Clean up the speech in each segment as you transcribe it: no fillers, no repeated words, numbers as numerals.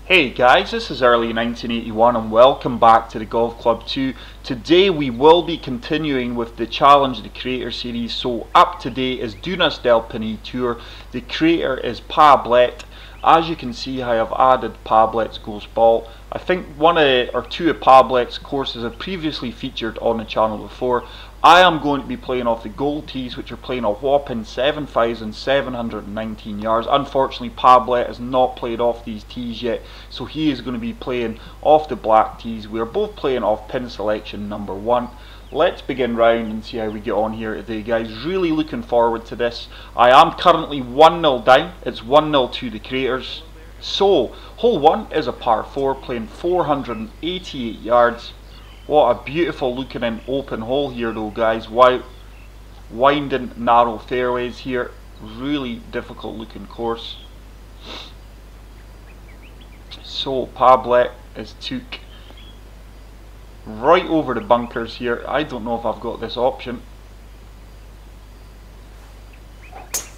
Hey guys, this is early 1981 and welcome back to the Golf Club 2. Today we will be continuing with the Challenge the Creator series. So up to date is Dunas del Pini Tour. The creator is Pablet. As you can see, I have added Pablet's ghost ball. I think one or two of Pablet's courses have previously featured on the channel before. I am going to be playing off the gold tees, which are playing a whopping 7,719 yards. Unfortunately, Pablet has not played off these tees yet, so he is going to be playing off the black tees. We are both playing off pin selection number 1. Let's begin round and see how we get on here today, guys. Really looking forward to this. I am currently 1-0 down. It's 1-0 to the creators. So, hole 1 is a par 4, playing 488 yards. What a beautiful looking and open hole here though, guys. Winding narrow fairways here. Really difficult looking course. So Pablet is took right over the bunkers here. I don't know if I've got this option.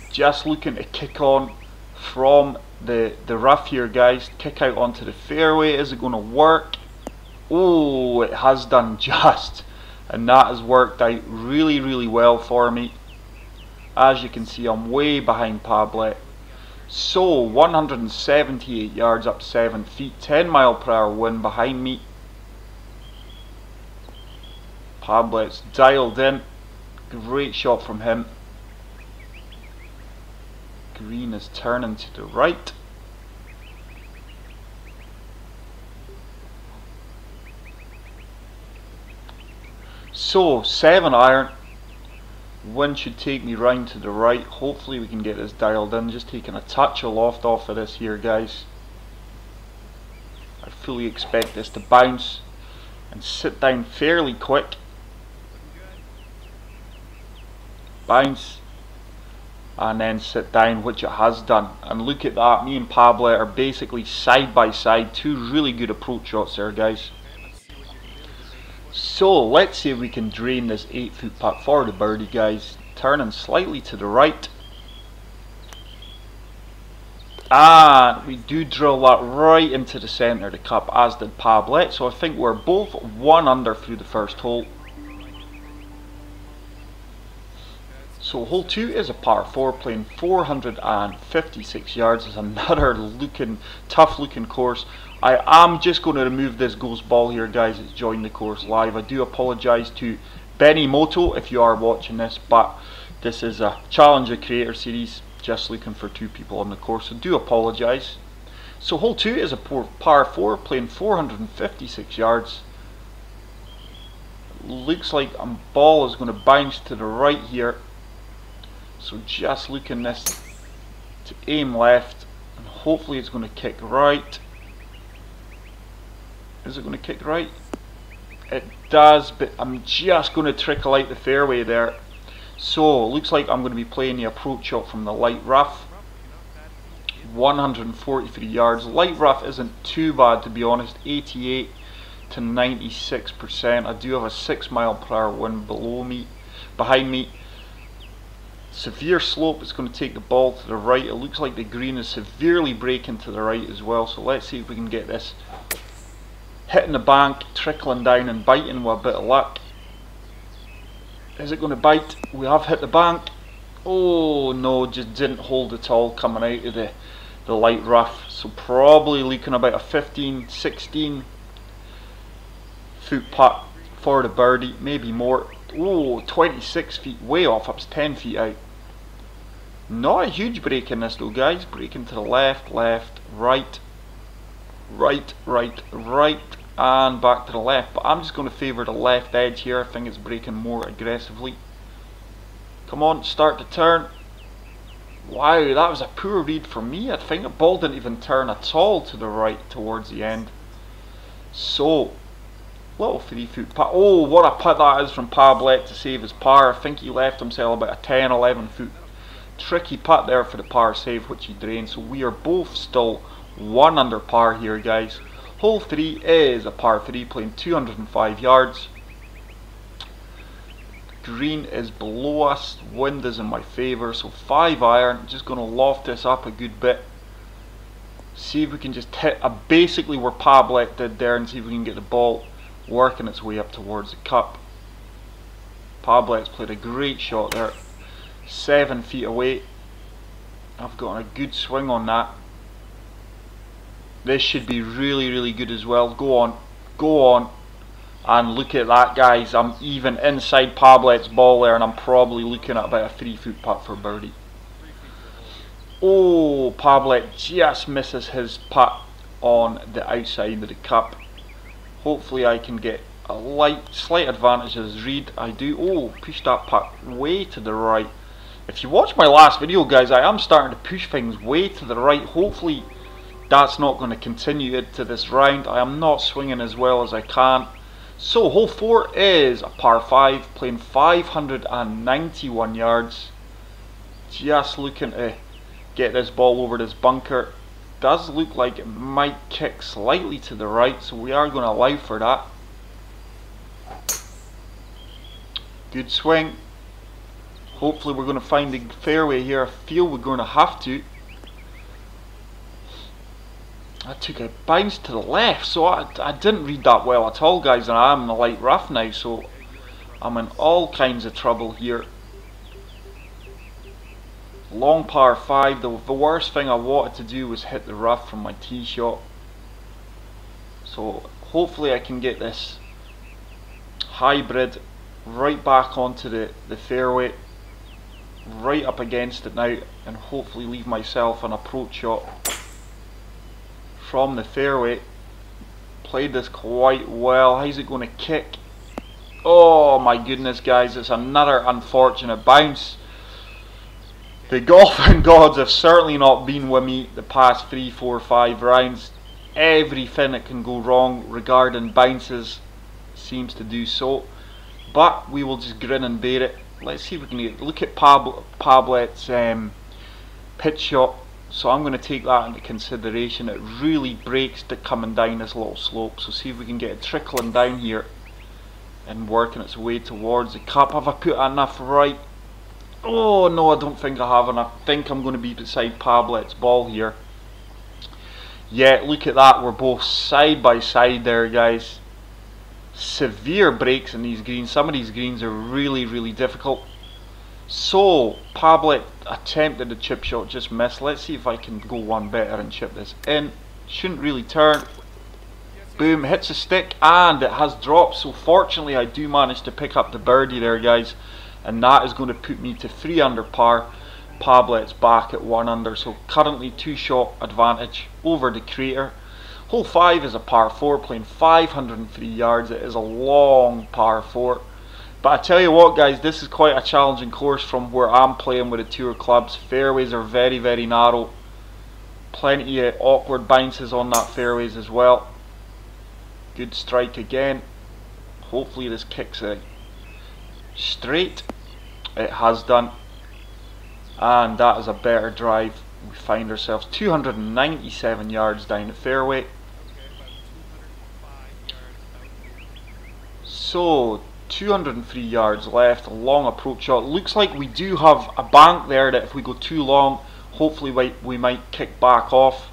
Just looking to kick on from the rough here, guys. Kick out onto the fairway. Is it going to work? Oh, it has done just, and that has worked out really well for me. As you can see, I'm way behind Pablet. So 178 yards up 7 feet, 10 mile per hour wind behind me. Pablet's dialed in. Great shot from him. Green is turning to the right. So 7 iron. Wind should take me round to the right. Hopefully we can get this dialed in. Just taking a touch of loft off of this here, guys. I fully expect this to bounce and sit down fairly quick. Bounce and then sit down, which it has done. And look at that, me and Pablet are basically side by side. Two really good approach shots there, guys. So let's see if we can drain this 8-foot putt for the birdie, guys. Turning slightly to the right. And we do drill that right into the centre of the cup, as did Pablet. So I think we're both 1 under through the first hole. So hole 2 is a par 4, playing 456 yards. It's another tough looking course. I am just going to remove this ghost ball here, guys. It's joined the course live. I do apologise to Benny Moto if you are watching this, but this is a Challenge the Creator series, just looking for 2 people on the course, so do apologise. So hole 2 is a par 4, playing 456 yards. Looks like a ball is going to bounce to the right here. So just looking this to aim left, and hopefully it's going to kick right. Is it going to kick right? It does, but I'm just going to trickle out the fairway there. So looks like I'm going to be playing the approach shot from the light rough. 143 yards. Light rough isn't too bad, to be honest. 88 to 96%. I do have a 6 mile per hour wind behind me. Severe slope. It's going to take the ball to the right. It looks like the green is severely breaking to the right as well. So let's see if we can get this hitting the bank, trickling down and biting with a bit of luck. Is it going to bite? We have hit the bank. Oh no, just didn't hold at all coming out of the light rough. So probably looking about a 15-16 foot putt for the birdie, maybe more. Oh, 26 feet, way off. Up to 10 feet out. Not a huge break in this though, guys. Breaking to the left, right, and back to the left. But I'm just going to favour the left edge here. I think it's breaking more aggressively. Come on, start to turn. Wow, that was a poor read for me. I think the ball didn't even turn at all to the right towards the end. So little 3-foot putt. Oh, what a putt that is from Pablet to save his par. I think he left himself about a 10-11 foot tricky putt there for the par save, which he drained. So we are both still 1 under par here, guys. Hole 3 is a par 3, playing 205 yards. Green is below us, wind is in my favour, so 5 iron. Just going to loft this up a good bit. See if we can just hit basically where Pablet did there, and see if we can get the ball working its way up towards the cup. Pablet's played a great shot there, 7 feet away. I've got a good swing on that. This should be really, really good as well. Go on, go on. And look at that, guys. I'm even inside Pablet's ball there, and I'm probably looking at about a 3-foot putt for birdie. Oh, Pablet just misses his putt on the outside of the cup. Hopefully I can get a slight advantage as Reed. I do. Oh, push that putt way to the right. If you watch my last video, guys, I am starting to push things way to the right. Hopefully that's not going to continue into this round. I am not swinging as well as I can. So hole 4 is a par 5, playing 591 yards. Just looking to get this ball over this bunker. Does look like it might kick slightly to the right, so we are going to allow for that. Good swing. Hopefully we're going to find the fairway here. I feel we're going to have to. I took a bounce to the left, so I didn't read that well at all, guys, and I'm in the light rough now, so I'm in all kinds of trouble here. Long par 5, the worst thing I wanted to do was hit the rough from my tee shot. So hopefully I can get this hybrid right back onto the fairway, right up against it now, and hopefully leave myself an approach shot from the fairway. Played this quite well. How's it going to kick? Oh my goodness, guys, it's another unfortunate bounce. The golfing gods have certainly not been with me the past 3, 4, 5 rounds. Everything that can go wrong regarding bounces seems to do so. But we will just grin and bear it. Let's see if we can get, look at Pablet's pitch shot. So I'm going to take that into consideration. It really breaks to coming down this little slope. So see if we can get it trickling down here and working its way towards the cup. Have I put enough right? Oh no, I don't think I have, and I think I'm going to be beside Pablet's ball here. Yeah, look at that. We're both side by side there, guys. Severe breaks in these greens. Some of these greens are really, really difficult. So Pablet attempted the chip shot, just missed. Let's see if I can go one better and chip this in. Shouldn't really turn. Boom, hits a stick, and it has dropped. So fortunately I do manage to pick up the birdie there, guys, and that is going to put me to 3 under par. Pablet's back at 1 under, so currently 2 shot advantage over the crater. Hole 5 is a par 4, playing 503 yards. It is a long par 4. But I tell you what, guys, this is quite a challenging course from where I'm playing with the tour clubs. Fairways are very, very narrow. Plenty of awkward bounces on that fairways as well. Good strike again. Hopefully this kicks it straight. It has done. And that is a better drive. We find ourselves 297 yards down the fairway. So 203 yards left, a long approach shot. Looks like we do have a bank there that if we go too long, hopefully we might kick back off.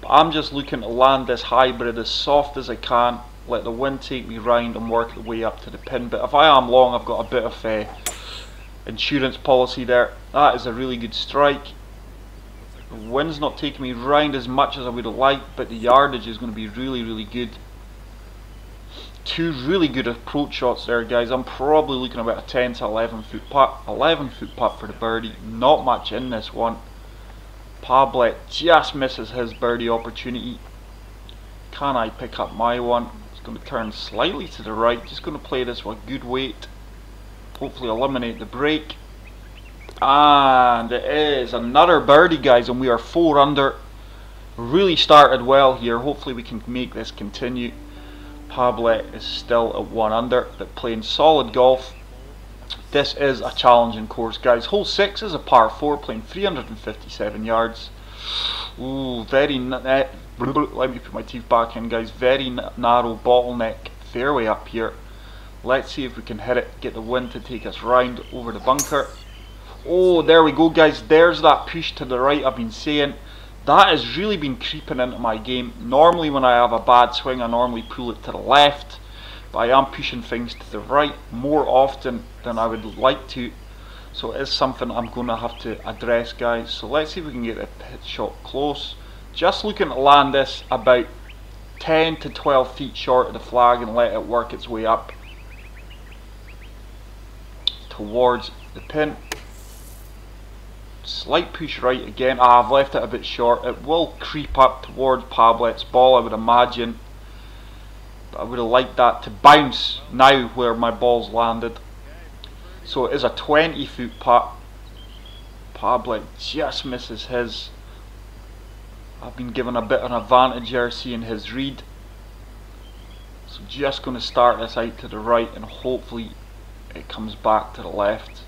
But I'm just looking to land this hybrid as soft as I can, let the wind take me round and work the way up to the pin. But if I am long, I've got a bit of insurance policy there. That is a really good strike. The wind's not taking me round as much as I would have liked, but the yardage is going to be really, really good. 2 really good approach shots there, guys. I'm probably looking about a 10 to 11 foot putt. 11 foot putt for the birdie. Not much in this one. Pablet just misses his birdie opportunity. Can I pick up my one? It's going to turn slightly to the right. Just going to play this with good weight. Hopefully eliminate the break. And it is another birdie, guys, and we are 4 under. Really started well here. Hopefully we can make this continue. Pablet is still at 1 under, but playing solid golf. This is a challenging course, guys. Hole 6 is a par 4, playing 357 yards. Ooh, let me put my teeth back in, guys. Very narrow bottleneck fairway up here. Let's see if we can hit it, get the wind to take us round over the bunker. Oh, there we go, guys. There's that push to the right I've been saying. That has really been creeping into my game. Normally when I have a bad swing, I normally pull it to the left, but I am pushing things to the right more often than I would like to. So it is something I'm going to have to address, guys. So let's see if we can get the pitch shot close. Just looking to land this about 10 to 12 feet short of the flag and let it work its way up towards the pin. Slight push right again. I've left it a bit short. It will creep up towards Pablet's ball, I would imagine. But I would have liked that to bounce now where my ball's landed. So it is a 20-foot putt. Pablet just misses his. I've been given a bit of an advantage here seeing his read. So just going to start this out to the right and hopefully it comes back to the left.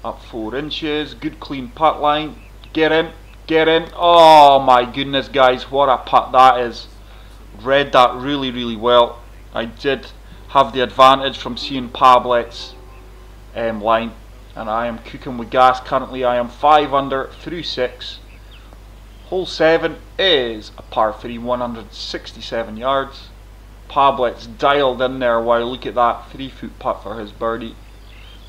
Up 4 inches, good clean putt line. Get in, get in. Oh my goodness, guys, what a putt that is. Read that really well. I did have the advantage from seeing Pablet's line, and I am cooking with gas currently. I am 5 under through 6. Hole 7 is a par 3, 167 yards. Pablet's dialed in there. Wow, look at that 3-foot putt for his birdie.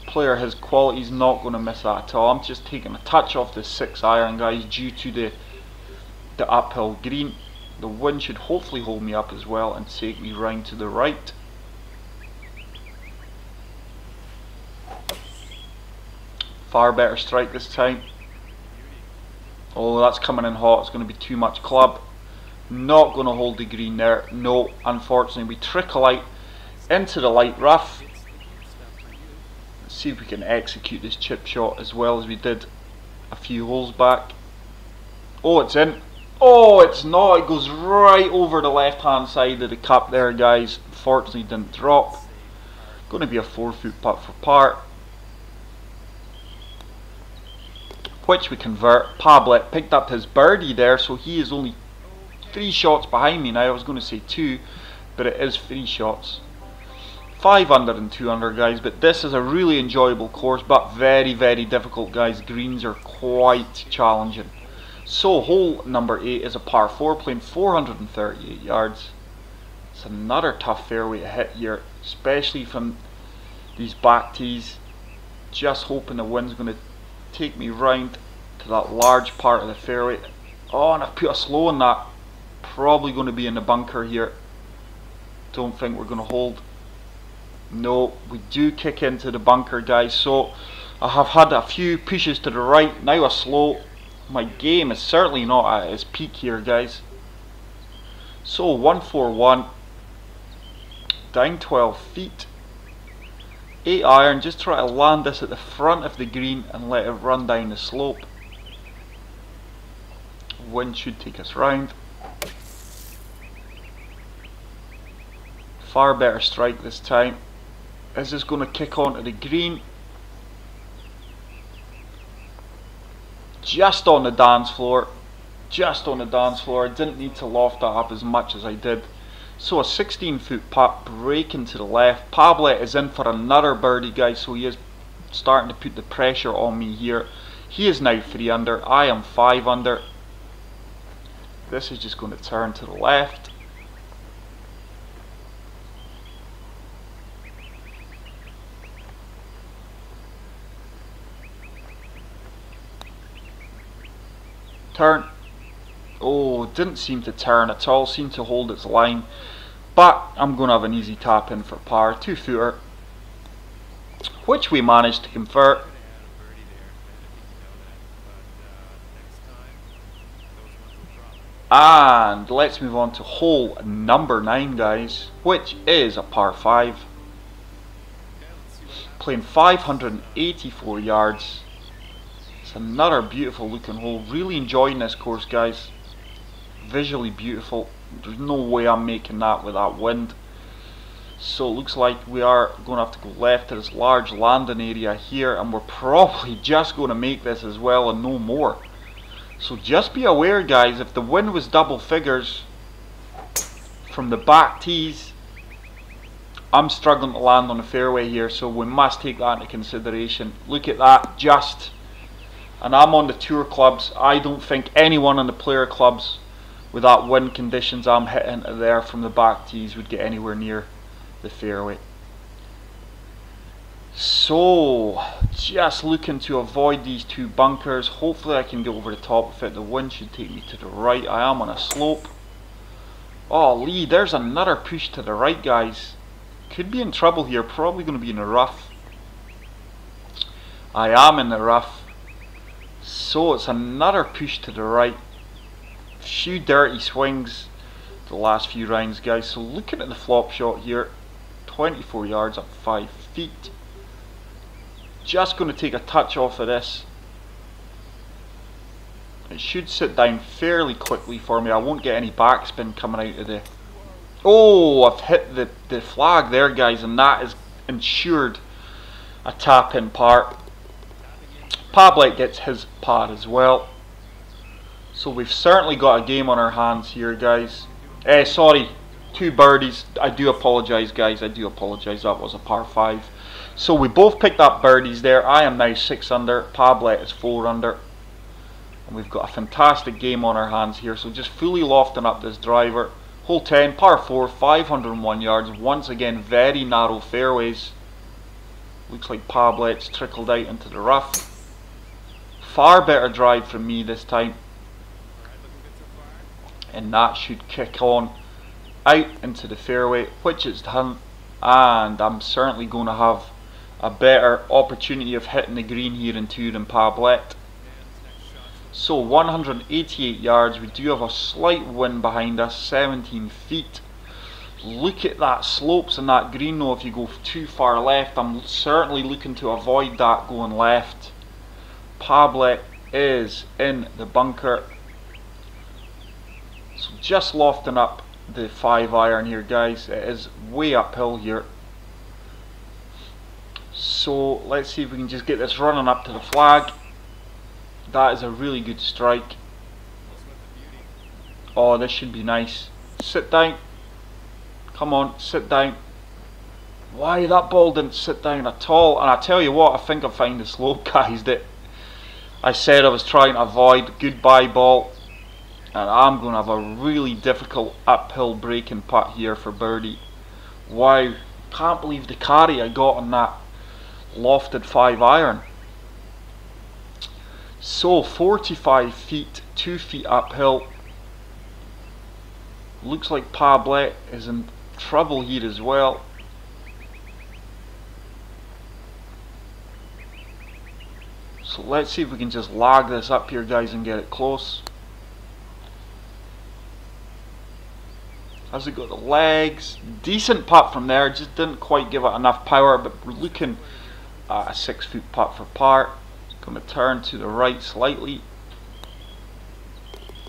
Player, his quality is not going to miss that at all. I'm just taking a touch off the 6 iron, guys, due to the uphill green. The wind should hopefully hold me up as well and take me round to the right. Far better strike this time. Oh, that's coming in hot. It's going to be too much club. Not going to hold the green there. No, unfortunately, we trickle out into the light rough. See if we can execute this chip shot as well as we did a few holes back. Oh, it's in. Oh, it's not. It goes right over the left hand side of the cup there, guys. Fortunately didn't drop. Going to be a 4-foot putt for par, which we convert. Pablet picked up his birdie there, so he is only 3 shots behind me now. I was going to say 2, but it is 3 shots. 5 under and 2 under, guys, but this is a really enjoyable course, but very difficult, guys. Greens are quite challenging. So hole number 8 is a par 4, playing 438 yards. It's another tough fairway to hit here, especially from these back tees. Just hoping the wind's going to take me round to that large part of the fairway. Oh, and I've put a slow on that. Probably going to be in the bunker here. Don't think we're going to hold. No, we do kick into the bunker, guys. So I have had a few pushes to the right, now a slow. My game is certainly not at its peak here, guys. So 141, down 12 feet, 8 iron. Just try to land this at the front of the green and let it run down the slope. Wind should take us round. Far better strike this time. Is this going to kick onto the green? Just on the dance floor. Just on the dance floor. I didn't need to loft that up as much as I did. So a 16-foot putt breaking to the left. Pablet is in for another birdie, guys, so he is starting to put the pressure on me here. He is now 3 under. I am 5 under. This is just going to turn to the left. Turn. Oh, didn't seem to turn at all, seemed to hold its line, but I'm going to have an easy tap in for par, 2-footer, which we managed to convert. And let's move on to hole number 9, guys, which is a par 5, playing 584 yards. Another beautiful looking hole. Really enjoying this course, guys. Visually beautiful. There's no way I'm making that with that wind. So it looks like we are going to have to go left to this large landing area here, and we're probably just going to make this as well and no more. So just be aware, guys, if the wind was double figures from the back tees, I'm struggling to land on the fairway here, so we must take that into consideration. Look at that, just and I'm on the tour clubs. I don't think anyone on the player clubs with that wind conditions I'm hitting there from the back tees would get anywhere near the fairway. So just looking to avoid these two bunkers. Hopefully I can get over the top of it. The wind should take me to the right. I am on a slope. Oh Lee, there's another push to the right, guys. Could be in trouble here. Probably going to be in the rough. I am in the rough. So it's another push to the right. Few dirty swings the last few rounds, guys. So looking at the flop shot here, 24 yards up 5 feet. Just going to take a touch off of this. It should sit down fairly quickly for me. I won't get any backspin coming out of the... Oh, I've hit the flag there, guys, and that is ensured a tap-in par. Pablet gets his par as well. So we've certainly got a game on our hands here, guys. Sorry, 2 birdies. I do apologise, guys. I do apologise. That was a par 5. So we both picked up birdies there. I am now 6 under. Pablet is 4 under. And we've got a fantastic game on our hands here. So just fully lofting up this driver. Hole 10, par 4, 501 yards. Once again, very narrow fairways. Looks like Pablet's trickled out into the rough. Far better drive from me this time. And that should kick on out into the fairway, which it's done. And I'm certainly going to have a better opportunity of hitting the green here in 2 than Pablet. So 188 yards. We do have a slight wind behind us, 17 feet. Look at that slopes and that green though. If you go too far left, I'm certainly looking to avoid that going left. Pablet is in the bunker. So just lofting up the 5 iron here, guys. It is way uphill here. So let's see if we can just get this running up to the flag. That is a really good strike. Oh, this should be nice. Sit down. Come on, sit down. Why, that ball didn't sit down at all. And I tell you what, I think I found the slope, guys, that I said I was trying to avoid. Goodbye ball. And I'm going to have a really difficult uphill breaking putt here for birdie. Wow, can't believe the carry I got on that lofted 5 iron. So 45 feet, 2 feet uphill. Looks like Pablet is in trouble here as well. So let's see if we can just lag this up here, guys, and get it close. Has it got the legs? Decent putt from there, just didn't quite give it enough power, but we're looking at a 6 foot putt for par. It's going to turn to the right slightly.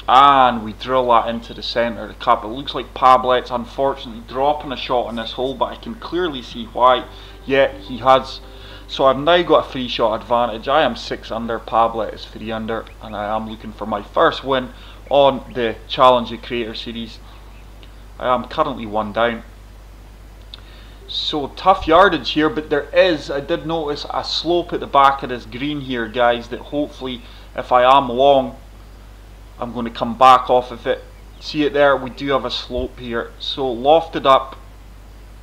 And we drill that into the centre of the cup. It looks like Pablet's unfortunately dropping a shot on this hole, but I can clearly see why. Yeah, he has. So I've now got a 3 shot advantage. I am 6 under, Pablet is 3 under, and I am looking for my first win on the Challenger Creator Series. I am currently 1 down. So tough yardage here, but there is, I did notice a slope at the back of this green here, guys, that hopefully if I am long, I'm going to come back off of it. See it there? We do have a slope here. So lofted up.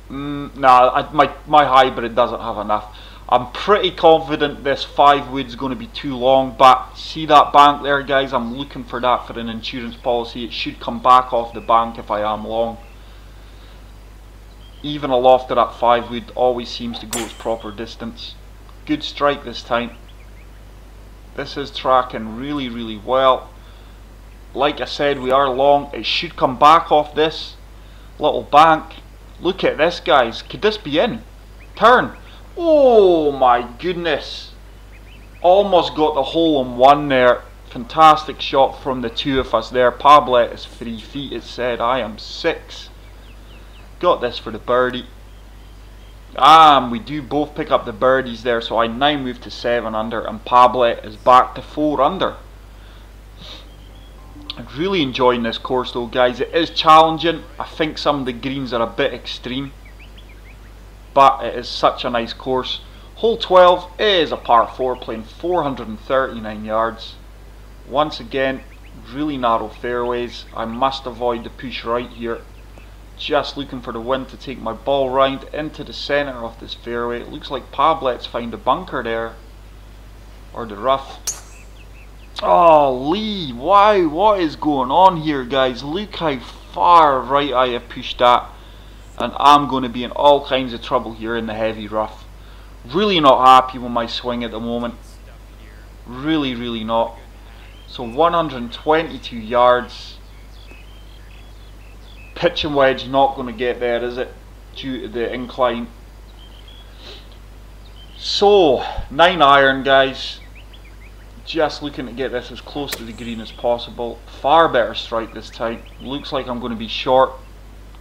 My hybrid doesn't have enough. I'm pretty confident this 5 wood's going to be too long, but see that bank there, guys? I'm looking for that for an insurance policy. It should come back off the bank if I am long. Even a lofted up 5 wood always seems to go its proper distance. Good strike this time. This is tracking really, really well. Like I said, we are long. It should come back off this little bank. Look at this, guys. Could this be in? Turn. Oh my goodness. Almost got the hole in 1 there. Fantastic shot from the 2 of us there. Pablet is 3 feet, it said. I am 6. Got this for the birdie. We do both pick up the birdies there, so I now move to 7 under, and Pablet is back to 4 under. I'm really enjoying this course though, guys. It is challenging. I think some of the greens are a bit extreme, but it is such a nice course. Hole 12 is a par 4 playing 439 yards. Once again, really narrow fairways. I must avoid the push right here. Just looking for the wind to take my ball round into the centre of this fairway. It looks like Pablet's found a bunker there. Or the rough. Oh, Lee, why? What is going on here, guys? Look how far right I have pushed that. And I'm going to be in all kinds of trouble here in the heavy rough. Really not happy with my swing at the moment. Really not. So 122 yards. Pitch and wedge not going to get there, is it? Due to the incline. So 9 iron, guys. Just looking to get this as close to the green as possible. Far better strike this time. Looks like I'm going to be short.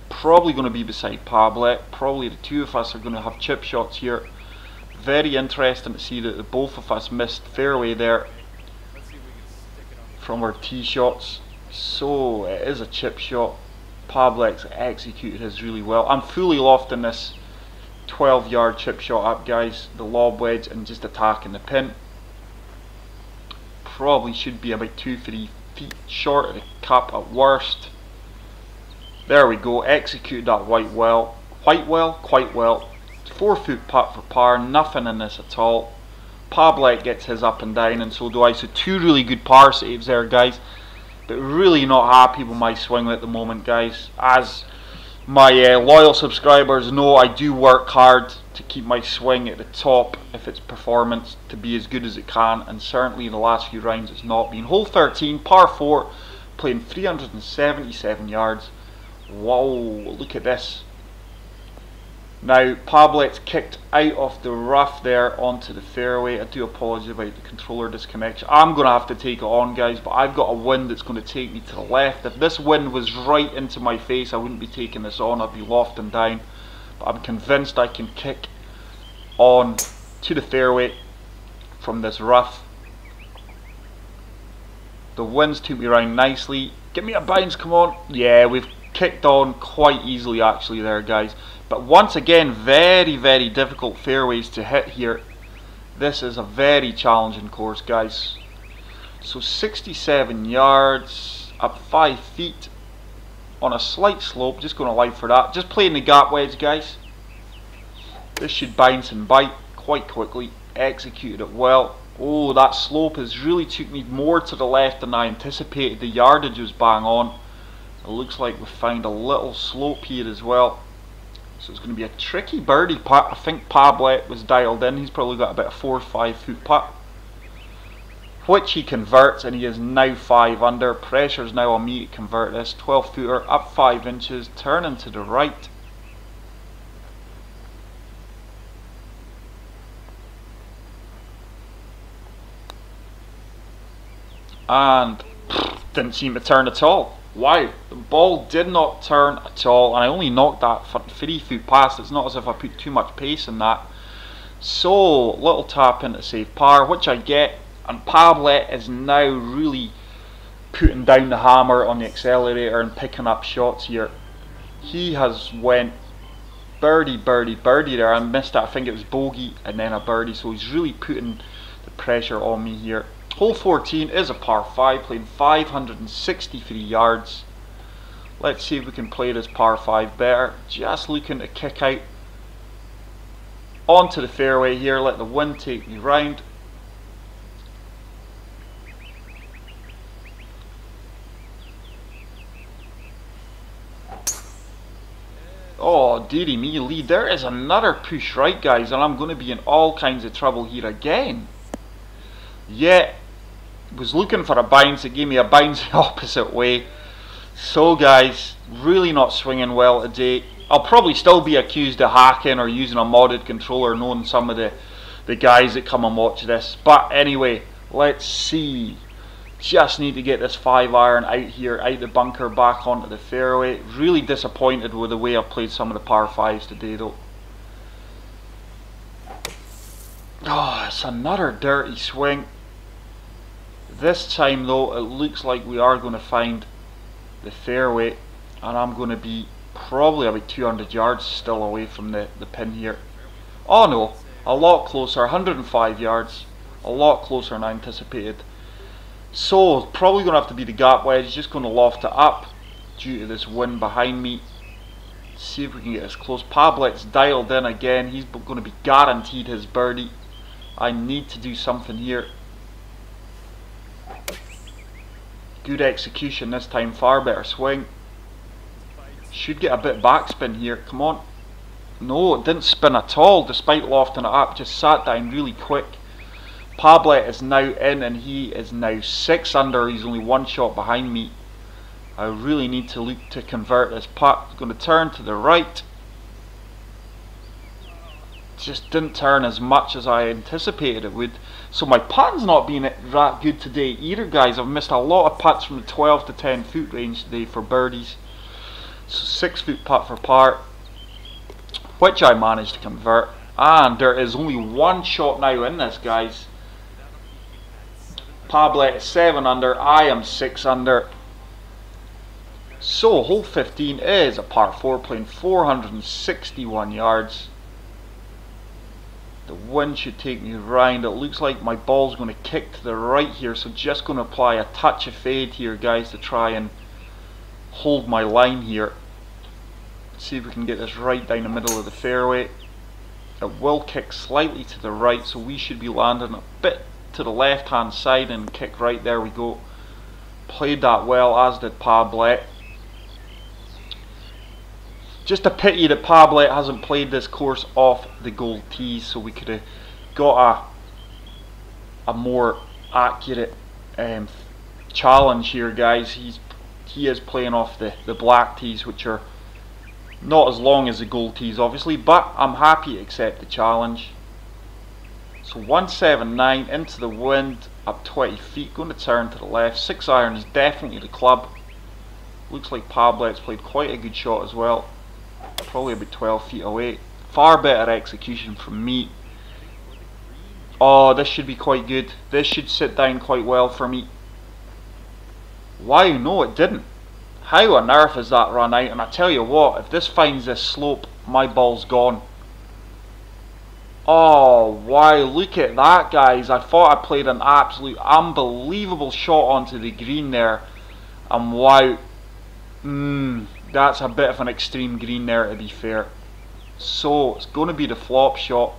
Probably going to be beside Pablet. Probably the two of us are going to have chip shots here. Very interesting to see that the both of us missed fairway there from our tee shots. So it is a chip shot. Pablet's executed his really well. I'm fully lofting this 12-yard chip shot up, guys. The lob wedge and just attacking the pin. Probably should be about 2-3 feet short of the cup at worst. There we go. Executed that quite well. Quite well. 4-foot putt for par. Nothing in this at all. Pablet gets his up and down, and so do I. So 2 really good par saves there, guys. But really not happy with my swing at the moment, guys. As my loyal subscribers know, I do work hard to keep my swing at the top if it's performance to be as good as it can, and certainly in the last few rounds it's not been. Hole 13, par 4, playing 377 yards. Whoa, look at this. Now Pablet's kicked out of the rough there onto the fairway. I do apologise about the controller disconnection. I'm going to have to take it on, guys, but I've got a wind that's going to take me to the left. If this wind was right into my face, I wouldn't be taking this on. I'd be lofting down. But I'm convinced I can kick on to the fairway from this rough. The winds took me around nicely. Give me a bounce, come on. Yeah, we've kicked on quite easily actually there, guys. But once again, very difficult fairways to hit here. This is a very challenging course, guys. So 67 yards, up 5 feet on a slight slope. Just going to lie for that. Just playing the gap wedge, guys. This should bounce and bite quite quickly. Executed it well. Oh, that slope has really took me more to the left than I anticipated. The yardage was bang on. It looks like we found a little slope here as well. So it's going to be a tricky birdie putt. I think Pablet was dialed in. He's probably got about a 4 or 5 foot putt, which he converts, and he is now 5 under. Pressure's now on me to convert this. 12 footer, up 5 inches, turning to the right. And didn't seem to turn at all. Wow, the ball did not turn at all, and I only knocked that for 3 foot past. It's not as if I put too much pace in that. So, little tap in to save par, which I get, and Pablet is now really putting down the hammer on the accelerator and picking up shots here. He has went birdie there. I missed that. I think it was bogey and then a birdie, so he's really putting the pressure on me here. Hole 14 is a par 5, playing 563 yards. Let's see if we can play this par 5 better. Just looking to kick out onto the fairway here, let the wind take me round. Oh, dearie me, Lee, there is another push right, guys, and I'm going to be in all kinds of trouble here again. Yeah, was looking for a bounce. It gave me a bounce the opposite way. So guys, really not swinging well today. I'll probably still be accused of hacking or using a modded controller, knowing some of the guys that come and watch this. But anyway, let's see. Just need to get this 5 iron out here, out the bunker, back onto the fairway. Really disappointed with the way I've played some of the par 5s today though. Oh, it's another dirty swing. This time though, it looks like we are going to find the fairway, and I'm going to be probably about 200 yards still away from the pin here. Oh no, A lot closer, 105 yards. A lot closer than I anticipated. So, probably going to have to be the gap wedge. Just going to loft it up due to this wind behind me. See if we can get this close. Pablet's dialed in again. He's going to be guaranteed his birdie. I need to do something here. Good execution this time. Far better swing. Should get a bit backspin here. Come on. No, it didn't spin at all despite lofting it up. Just sat down really quick. Pablet is now in and he is now 6 under. He's only 1 shot behind me. I really need to look to convert this putt. It's going to turn to the right. Just didn't turn as much as I anticipated it would. So my putting's not been that good today either, guys. I've missed a lot of putts from the 12 to 10 foot range today for birdies. So 6 foot putt for par, which I managed to convert. And there is only 1 shot now in this, guys. Pablet is 7 under. I am 6 under. So hole 15 is a par 4 playing 461 yards. The wind should take me round. It looks like my ball's going to kick to the right here, so just going to apply a touch of fade here, guys, to try and hold my line here. See if we can get this right down the middle of the fairway. It will kick slightly to the right, so we should be landing a bit to the left hand side and kick right. There we go. Played that well, as did Pablet. Just a pity that Pablet hasn't played this course off the gold tees, so we could have got a more accurate challenge here, guys. He is playing off the black tees, which are not as long as the gold tees, obviously, but I'm happy to accept the challenge. So 179 into the wind, up 20 feet, going to turn to the left. 6 iron is definitely the club. Looks like Pablet's played quite a good shot as well. Probably about 12 feet away. Far better execution from me. Oh, this should be quite good. This should sit down quite well for me. Wow, no it didn't. How on earth has that run out? And I tell you what, if this finds this slope, my ball's gone. Oh wow, look at that, guys. I thought I played an absolute unbelievable shot onto the green there. And wow, that's a bit of an extreme green there, to be fair. So it's going to be the flop shot.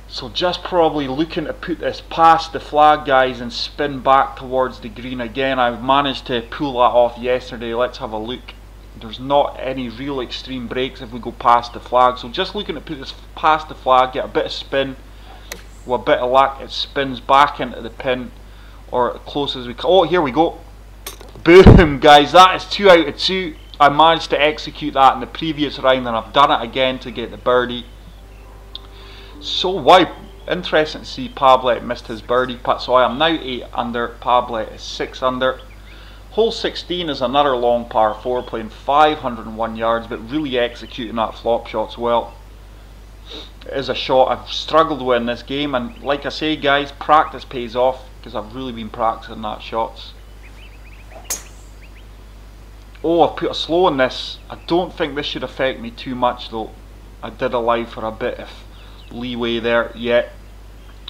So just probably looking to put this past the flag, guys, and spin back towards the green again. I managed to pull that off yesterday. Let's have a look. There's not any real extreme breaks if we go past the flag. So just looking to put this past the flag, get a bit of spin. With a bit of luck, it spins back into the pin, or as close as we can. Oh, here we go. Boom, guys, that is 2 out of 2. I managed to execute that in the previous round, and I've done it again to get the birdie. So wow, interesting to see Pablet missed his birdie putt. So I am now 8 under, Pablet is 6 under. Hole 16 is another long par 4 playing 501 yards, but really executing that flop shot as well. It is a shot I've struggled with in this game, and like I say, guys, practice pays off, because I've really been practicing that shots. Oh, I've put a slow in this. I don't think this should affect me too much though. I did allow for a bit of leeway there yet.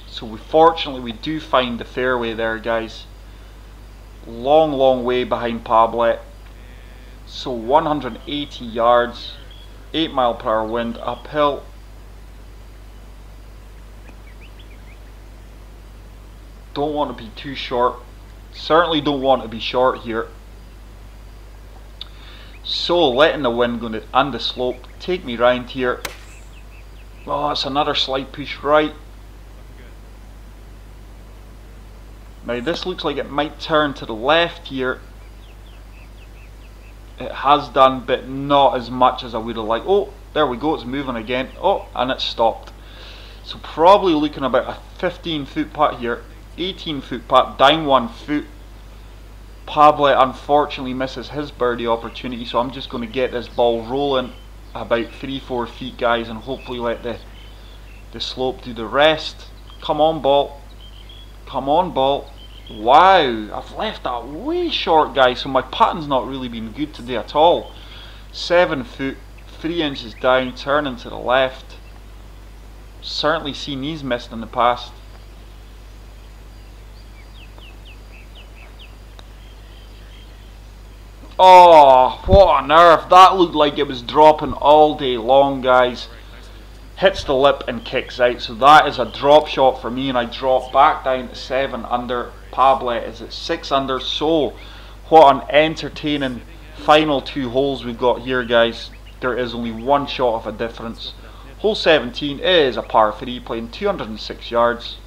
So fortunately we do find the fairway there, guys. Long way behind Pablet. So 180 yards, 8 mile per hour wind, uphill. Don't want to be too short. Certainly don't want to be short here. So letting the wind go and the slope take me round here. Oh, it's another slight push right. Now this looks like it might turn to the left here. It has done, but not as much as I would have liked. Oh, there we go, it's moving again. Oh, and it stopped. So probably looking about a 15 foot putt here. 18 foot putt, down 1 foot. Pablet unfortunately misses his birdie opportunity, so I'm just going to get this ball rolling about 3-4 feet, guys, and hopefully let the slope do the rest. Come on, ball. Come on, ball. Wow, I've left that way short, guys, so my putting's not really been good today at all. 7 foot, 3 inches down, turning to the left. Certainly seen these missed in the past. Oh, what on earth. That looked like it was dropping all day long, guys. Hits the lip and kicks out. So that is a drop shot for me, and I drop back down to 7 under. Pablet is at 6 under. So what an entertaining final 2 holes we've got here, guys. There is only 1 shot of a difference. Hole 17 is a par 3, playing 206 yards.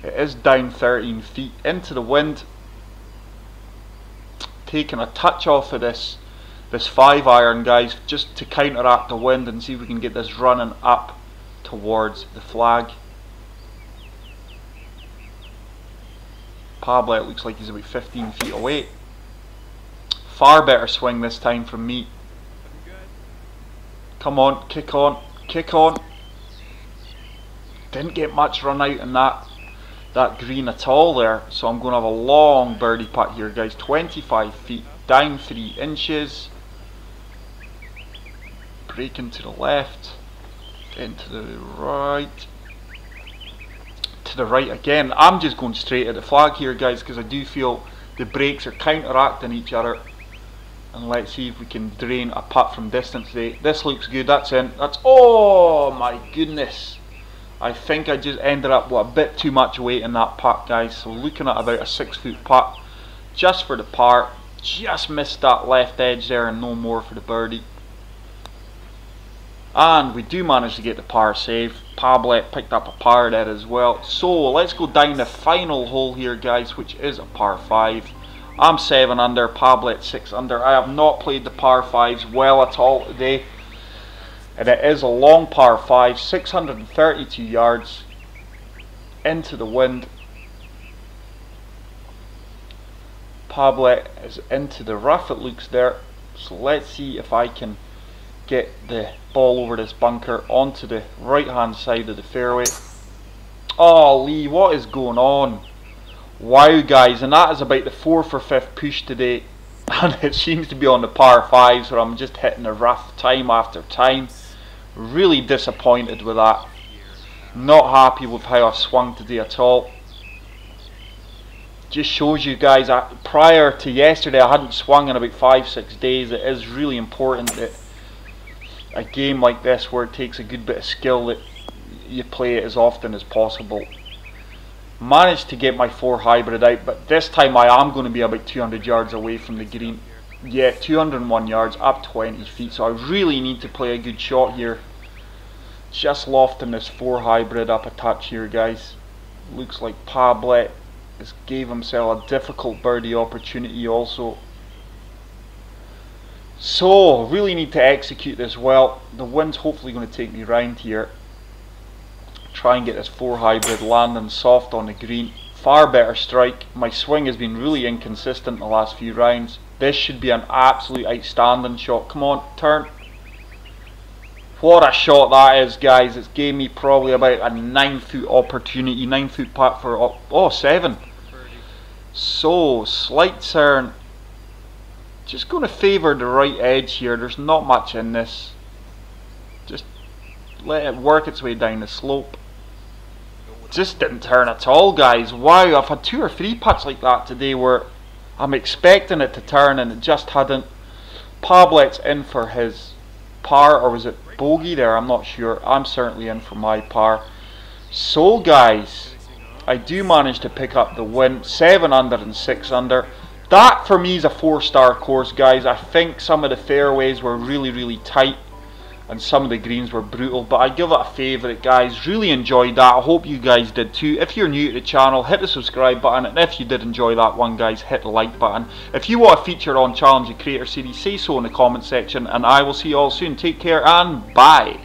It is down 13 feet into the wind. Taking a touch off of this 5-iron, guys, just to counteract the wind and see if we can get this running up towards the flag. Pablet looks like he's about 15 feet away. Far better swing this time from me. Come on, kick on, kick on. Didn't get much run out in that green at all there, so I'm going to have a long birdie putt here, guys. 25 feet, down 3 inches. Breaking to the left, into the right, to the right again. I'm just going straight at the flag here, guys, because I do feel the breaks are counteracting each other. And let's see if we can drain a putt from distance today. This looks good. That's in. That's, oh my goodness. I think I just ended up with a bit too much weight in that putt, guys. So looking at about a 6-foot putt just for the par. Just missed that left edge there and no more for the birdie. And we do manage to get the par save. Pablet picked up a par there as well. So let's go down the final hole here, guys, which is a par 5. I'm 7 under, Pablet 6 under. I have not played the par 5s well at all today. And it is a long par 5, 632 yards into the wind. Pablet is into the rough, it looks there. So let's see if I can get the ball over this bunker onto the right hand side of the fairway. Oh Lee, what is going on? Wow, guys, and that is about the 4th or 5th push today, and it seems to be on the par 5s where I'm just hitting the rough time after time. Really disappointed with that. Not happy with how I've swung today at all. Just shows you guys, prior to yesterday I hadn't swung in about 5-6 days. It is really important that a game like this, where it takes a good bit of skill, that you play it as often as possible. Managed to get my 4 hybrid out, but this time I am going to be about 200 yards away from the green. Yeah, 201 yards, up 20 feet, so I really need to play a good shot here. Just lofting this 4 hybrid up a touch here, guys. Looks like Pablet has gave himself a difficult birdie opportunity also. So, really need to execute this well. The wind's hopefully going to take me round here. Try and get this 4 hybrid landing soft on the green. Far better strike. My swing has been really inconsistent the last few rounds. This should be an absolute outstanding shot. Come on, turn. What a shot that is, guys. It's gave me probably about a 9-foot opportunity. 9-foot putt for 7. So, slight turn. Just going to favour the right edge here. There's not much in this. Just let it work its way down the slope. Just didn't turn at all, guys. Wow, I've had 2 or 3 putts like that today where I'm expecting it to turn and it just hadn't. Pablet's in for his par, or was it bogey there? I'm not sure. I'm certainly in for my par. So, guys, I do manage to pick up the win. 7 under and 6 under. That for me is a 4-star course, guys. I think some of the fairways were really tight and some of the greens were brutal, but I give it a favourite, guys. Really enjoyed that. I hope you guys did too. If you're new to the channel, hit the subscribe button, and if you did enjoy that one, guys, hit the like button. If you want a feature on Challenge the Creator Series, say so in the comment section, and I will see you all soon. Take care and bye.